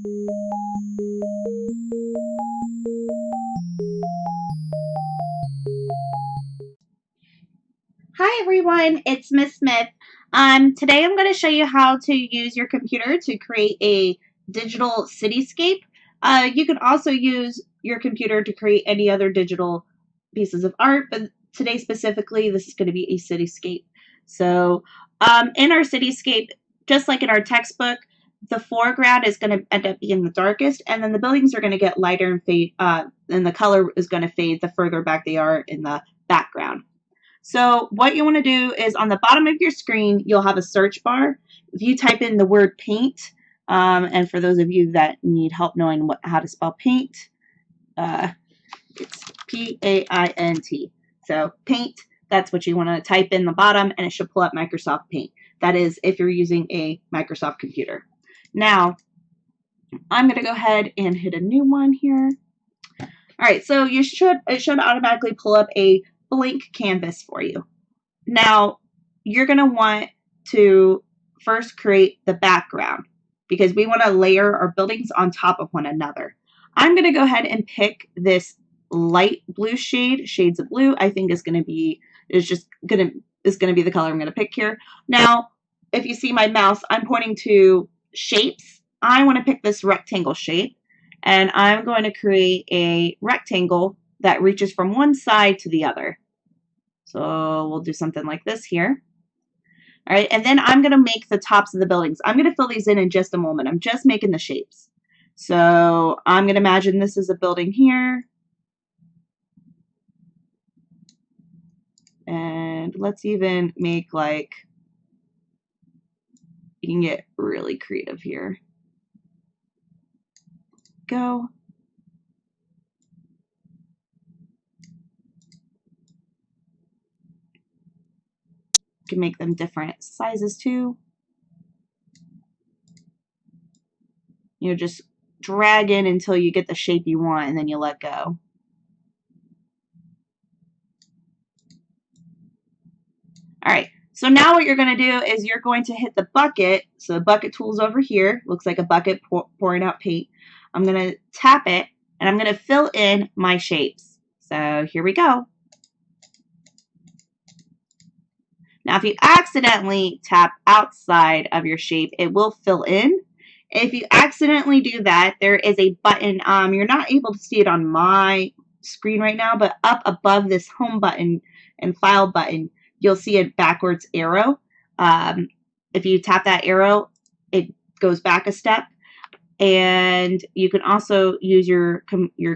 Hi everyone, it's Miss Smith. Today I'm going to show you how to use your computer to create a digital cityscape. You can also use your computer to create any other digital pieces of art, but today specifically this is going to be a cityscape. So in our cityscape, just like in our textbook, the foreground is going to end up being the darkest, and then the buildings are going to get lighter and fade, and the color is going to fade the further back they are in the background. So what you want to do is on the bottom of your screen, you'll have a search bar. If you type in the word paint, and for those of you that need help knowing how to spell paint, it's P-A-I-N-T. So paint, that's what you want to type in the bottom, and it should pull up Microsoft Paint. That is if you're using a Microsoft computer. Now, I'm going to go ahead and hit a new one here. All right, so it should automatically pull up a blank canvas for you. Now, you're going to want to first create the background because we want to layer our buildings on top of one another. I'm going to go ahead and pick this light blue shade, shades of blue. I think is going to be the color I'm going to pick here. Now, if you see my mouse, I'm pointing to shapes. I want to pick this rectangle shape, and I'm going to create a rectangle that reaches from one side to the other. So we'll do something like this here. All right, and then I'm going to make the tops of the buildings. I'm going to fill these in just a moment. I'm just making the shapes. So I'm going to imagine this is a building here. And let's even make like, you can get really creative here. Go. Can make them different sizes too. You know, just drag in until you get the shape you want, and then you let go. All right, so now what you're going to do is you're going to hit the bucket. So the bucket tool's over here. Looks like a bucket pouring out paint. I'm going to tap it, and I'm going to fill in my shapes. So here we go. Now, if you accidentally tap outside of your shape, it will fill in. If you accidentally do that, there is a button. You're not able to see it on my screen right now, but up above this home button and file button, you'll see a backwards arrow. If you tap that arrow, it goes back a step. And you can also use your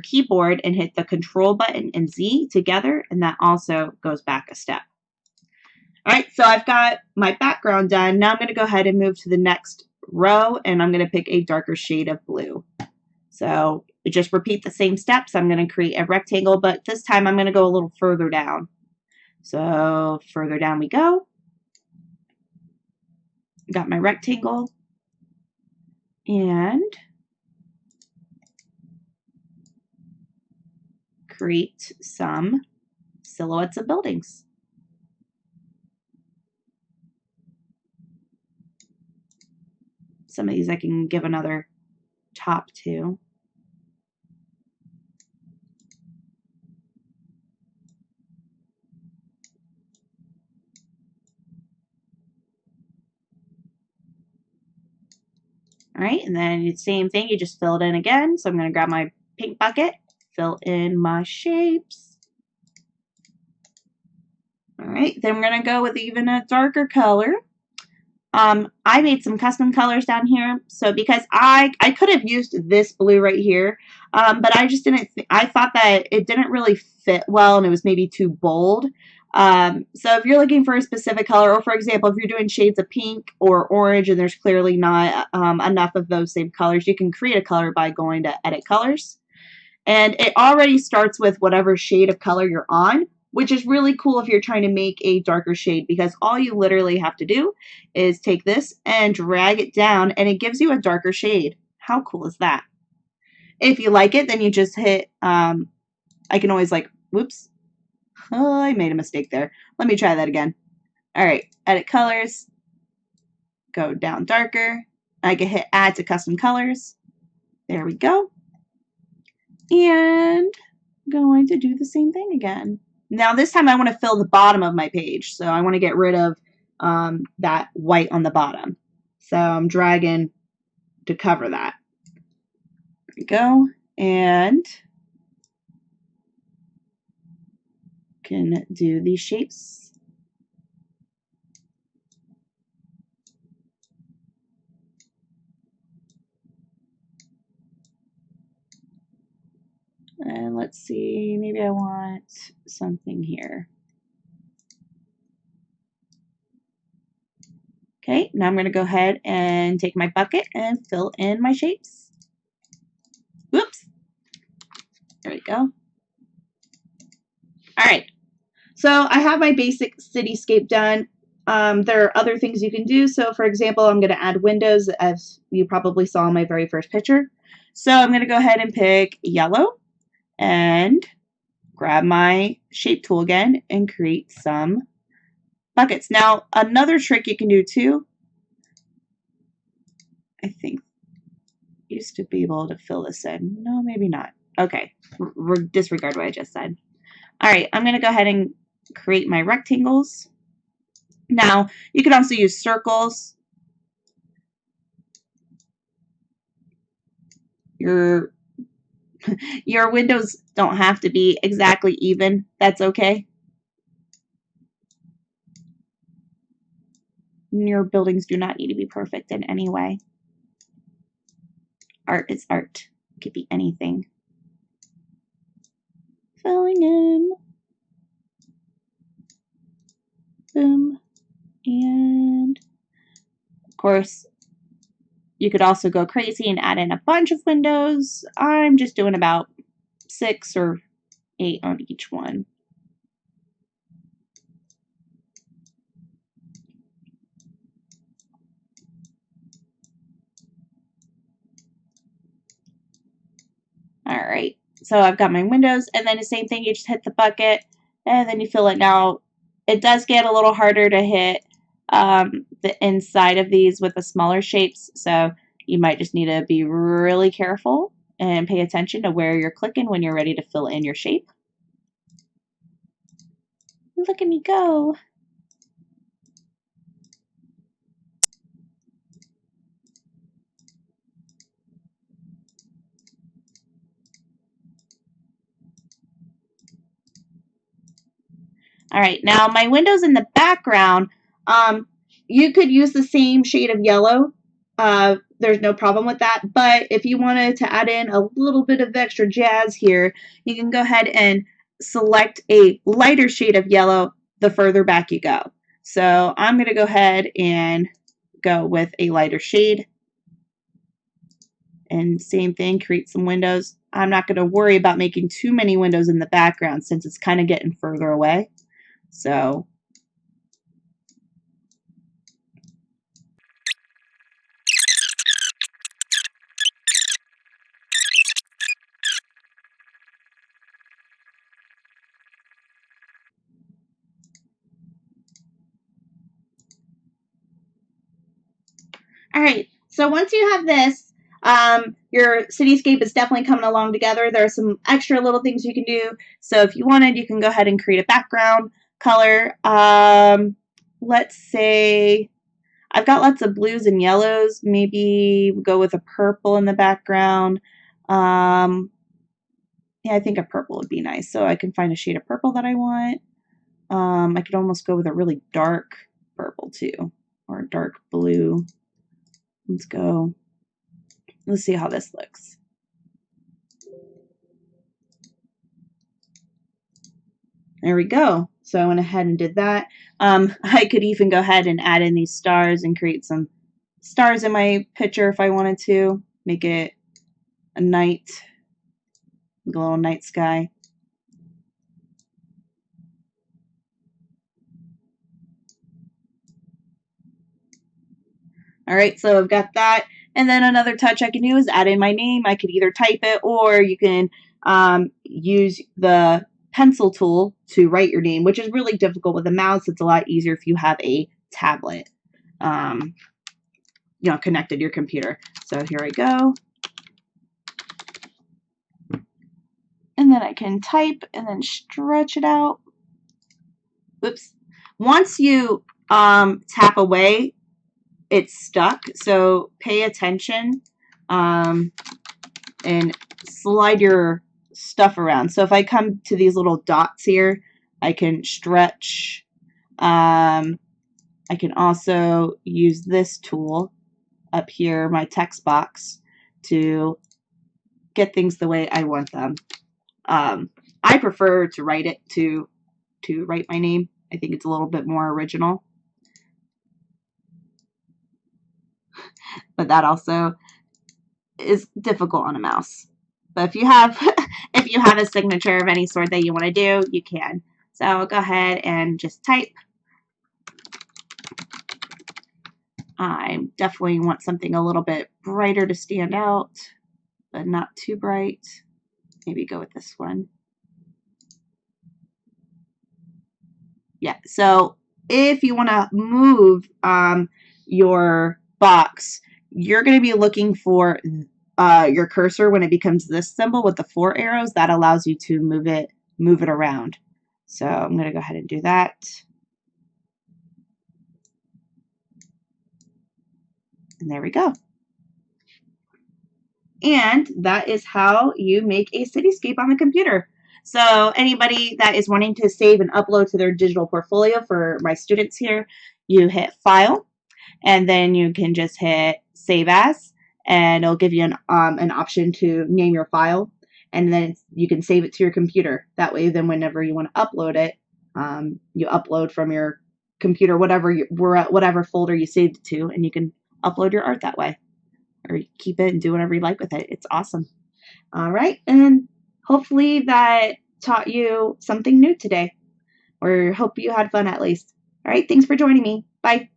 keyboard and hit the Control button and Z together, and that also goes back a step. All right, so I've got my background done. Now I'm going to go ahead and move to the next row, and I'm going to pick a darker shade of blue. So just repeat the same steps. I'm going to create a rectangle, but this time I'm going to go a little further down. So further down we go. Got my rectangle, and create some silhouettes of buildings. Some of these I can give another top to. All right, and then the same thing, you just fill it in again. So I'm going to grab my paint bucket, fill in my shapes. All right, then we're going to go with even a darker color. I made some custom colors down here. So because I could have used this blue right here, but I just didn't, I thought that it didn't really fit well and it was maybe too bold. So if you're looking for a specific color, or for example, if you're doing shades of pink or orange and there's clearly not enough of those same colors, you can create a color by going to Edit Colors. And it already starts with whatever shade of color you're on, which is really cool if you're trying to make a darker shade, because all you literally have to do is take this and drag it down and it gives you a darker shade. How cool is that? If you like it, then you just hit, I can always like, whoops, oh, I made a mistake there. Let me try that again. All right, Edit Colors, go down darker. I can hit Add to Custom Colors. There we go. And I'm going to do the same thing again. Now this time I want to fill the bottom of my page. So I want to get rid of that white on the bottom. So I'm dragging to cover that. There we go. And can do these shapes. And let's see, maybe I want something here. Okay, now I'm going to go ahead and take my bucket and fill in my shapes. Whoops. There we go. All right, so I have my basic cityscape done. There are other things you can do. So for example, I'm going to add windows, as you probably saw in my very first picture. So I'm going to go ahead and pick yellow and grab my shape tool again and create some buckets. Now, another trick you can do too, I think used to be able to fill this in. No, maybe not. Okay, disregard what I just said. All right, I'm going to go ahead and create my rectangles. Now, you can also use circles. Your windows don't have to be exactly even. That's okay. Your buildings do not need to be perfect in any way. Art is art. It could be anything. Filling in. Boom. And of course, you could also go crazy and add in a bunch of windows. I'm just doing about 6 or 8 on each one. All right, so I've got my windows, and then the same thing, you just hit the bucket, and then you fill it. Now, it does get a little harder to hit the inside of these with the smaller shapes, so you might just need to be really careful and pay attention to where you're clicking when you're ready to fill in your shape. Look at me go. All right, now my windows in the background, you could use the same shade of yellow. There's no problem with that, but if you wanted to add in a little bit of extra jazz here, you can go ahead and select a lighter shade of yellow the further back you go. So I'm going to go ahead and go with a lighter shade. And same thing, create some windows. I'm not going to worry about making too many windows in the background since it's kind of getting further away. So all right, so once you have this, your cityscape is definitely coming along together. There are some extra little things you can do. So if you wanted, you can go ahead and create a background color. Let's say I've got lots of blues and yellows. Maybe go with a purple in the background. Yeah, I think a purple would be nice. So I can find a shade of purple that I want. I could almost go with a really dark purple too, or a dark blue. Let's go. Let's see how this looks. There we go. So I went ahead and did that. I could even go ahead and add in these stars and create some stars in my picture if I wanted to. Make it a night, a little night sky. All right, so I've got that. And then another touch I can do is add in my name. I could either type it or you can use the pencil tool to write your name, which is really difficult with a mouse. It's a lot easier if you have a tablet, connected to your computer. So here I go. then I can type and then stretch it out. Oops. Once you tap away, it's stuck, so pay attention and slide your stuff around. So if I come to these little dots here, I can stretch. I can also use this tool up here, my text box, to get things the way I want them. I prefer to write it to write my name. I think it's a little bit more original. But that also is difficult on a mouse. But if you have if you have a signature of any sort that you want to do, you can. So go ahead and just type. I definitely want something a little bit brighter to stand out, but not too bright. Maybe go with this one. Yeah, so if you want to move your box, you're going to be looking for your cursor when it becomes this symbol with the 4 arrows. That allows you to move it around. So I'm going to go ahead and do that. And there we go. And that is how you make a cityscape on the computer. So anybody that is wanting to save and upload to their digital portfolio, for my students here, you hit File, and then you can just hit Save As, and it'll give you an option to name your file, and then you can save it to your computer. That way, then whenever you want to upload it, you upload from your computer, whatever folder you saved it to, and you can upload your art that way, or keep it and do whatever you like with it. It's awesome. All right, and hopefully that taught you something new today, or hope you had fun at least. All right, thanks for joining me. Bye.